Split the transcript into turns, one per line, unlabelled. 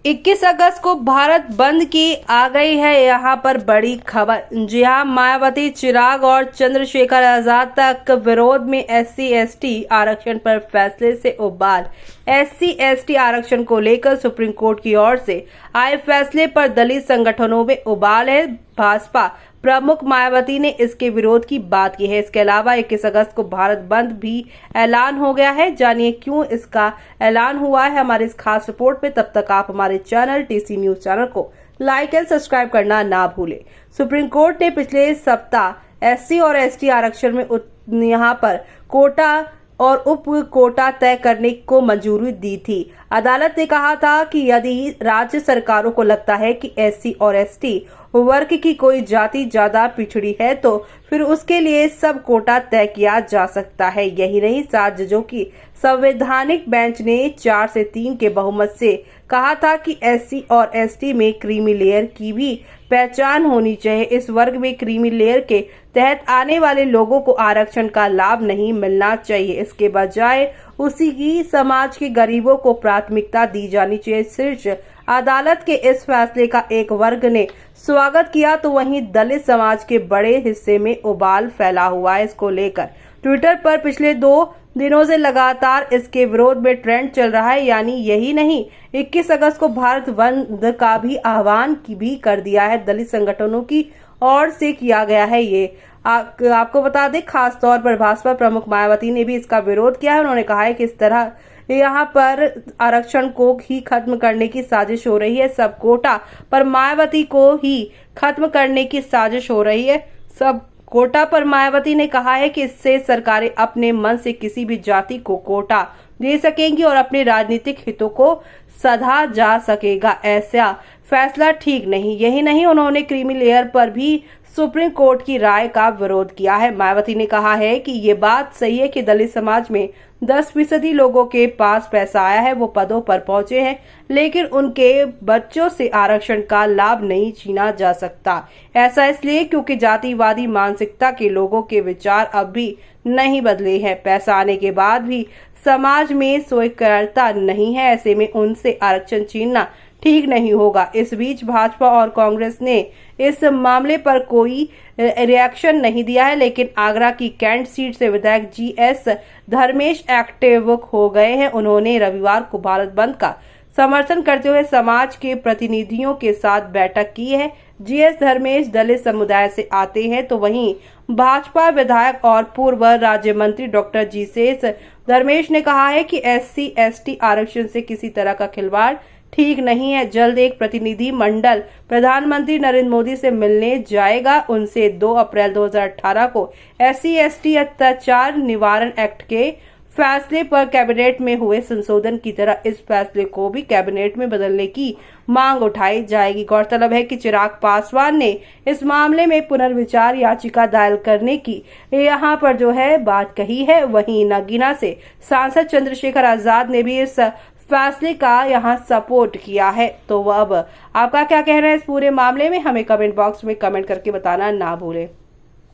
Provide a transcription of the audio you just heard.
21 अगस्त को भारत बंद की आ गई है यहाँ पर बड़ी खबर। जी हाँ, मायावती, चिराग और चंद्रशेखर आजाद तक विरोध में SC/ST आरक्षण पर फैसले से उबाल। SC/ST आरक्षण को लेकर सुप्रीम कोर्ट की ओर से आए फैसले पर दलित संगठनों में उबाल है। भाजपा प्रमुख मायावती ने इसके विरोध की बात की है। इसके अलावा 21 अगस्त को भारत बंद भी ऐलान हो गया है। जानिए क्यों इसका ऐलान हुआ है हमारे इस खास रिपोर्ट में। तब तक आप हमारे चैनल TC न्यूज चैनल को लाइक एंड सब्सक्राइब करना ना भूलें। सुप्रीम कोर्ट ने पिछले सप्ताह SC और ST आरक्षण में यहाँ पर कोटा और उप कोटा तय करने को मंजूरी दी थी। अदालत ने कहा था कि यदि राज्य सरकारों को लगता है कि SC और ST वर्ग की कोई जाति ज्यादा पिछड़ी है तो फिर उसके लिए सब कोटा तय किया जा सकता है। यही नहीं, 7 जजों की संवैधानिक बेंच ने 4 से 3 के बहुमत से कहा था कि SC और ST में क्रीमी लेयर की भी पहचान होनी चाहिए। इस वर्ग में क्रीमी लेयर के तहत आने वाले लोगों को आरक्षण का लाभ नहीं मिलना चाहिए। इसके बजाय उसी की समाज के गरीबों को प्राथमिकता दी जानी चाहिए। शीर्ष अदालत के इस फैसले का एक वर्ग ने स्वागत किया तो वहीं दलित समाज के बड़े हिस्से में उबाल फैला हुआ है। इसको लेकर ट्विटर पर पिछले 2 दिनों से लगातार इसके विरोध में ट्रेंड चल रहा है। यानी यही नहीं, 21 अगस्त को भारत बंद का भी आह्वान भी कर दिया है। दलित संगठनों की ओर से किया गया है ये। आपको बता दें, खास तौर पर भाजपा प्रमुख मायावती ने भी इसका विरोध किया है। उन्होंने कहा है कि इस तरह यहाँ पर आरक्षण को ही खत्म करने की साजिश हो रही है। सब कोटा पर मायावती को ही खत्म करने की साजिश हो रही है। सब कोटा पर मायावती ने कहा है कि इससे सरकारें अपने मन से किसी भी जाति को कोटा दे सकेंगी और अपने राजनीतिक हितों को सधा जा सकेगा। ऐसा फैसला ठीक नहीं। यही नहीं, उन्होंने क्रीमी लेयर पर भी सुप्रीम कोर्ट की राय का विरोध किया है। मायावती ने कहा है कि ये बात सही है कि दलित समाज में 10% लोगों के पास पैसा आया है, वो पदों पर पहुंचे हैं, लेकिन उनके बच्चों से आरक्षण का लाभ नहीं छीना जा सकता। ऐसा इसलिए क्योंकि जातिवादी मानसिकता के लोगों के विचार अब भी नहीं बदले हैं। पैसा आने के बाद भी समाज में स्वीकार्यता नहीं है। ऐसे में उनसे आरक्षण छीनना ठीक नहीं होगा। इस बीच भाजपा और कांग्रेस ने इस मामले पर कोई रिएक्शन नहीं दिया है, लेकिन आगरा की कैंट सीट से विधायक GS धर्मेश एक्टिव हो गए हैं। उन्होंने रविवार को भारत बंद का समर्थन करते हुए समाज के प्रतिनिधियों के साथ बैठक की है। GS धर्मेश दलित समुदाय से आते हैं, तो वहीं भाजपा विधायक और पूर्व राज्य मंत्री डॉक्टर GS धर्मेश ने कहा है कि SC/ST आरक्षण से किसी तरह का खिलवाड़ ठीक नहीं है। जल्द एक प्रतिनिधि मंडल प्रधानमंत्री नरेंद्र मोदी से मिलने जाएगा। उनसे 2 अप्रैल 2018 को SC/ST अत्याचार निवारण एक्ट के फैसले पर कैबिनेट में हुए संशोधन की तरह इस फैसले को भी कैबिनेट में बदलने की मांग उठाई जाएगी। गौरतलब है कि चिराग पासवान ने इस मामले में पुनर्विचार याचिका दायर करने की यहाँ पर जो है बात कही है। वहीं नगीना से सांसद चंद्रशेखर आजाद ने भी इस फैसले का यहाँ सपोर्ट किया है। तो अब आपका क्या कहना है इस पूरे मामले में, हमें कमेंट बॉक्स में कमेंट करके बताना ना भूलें।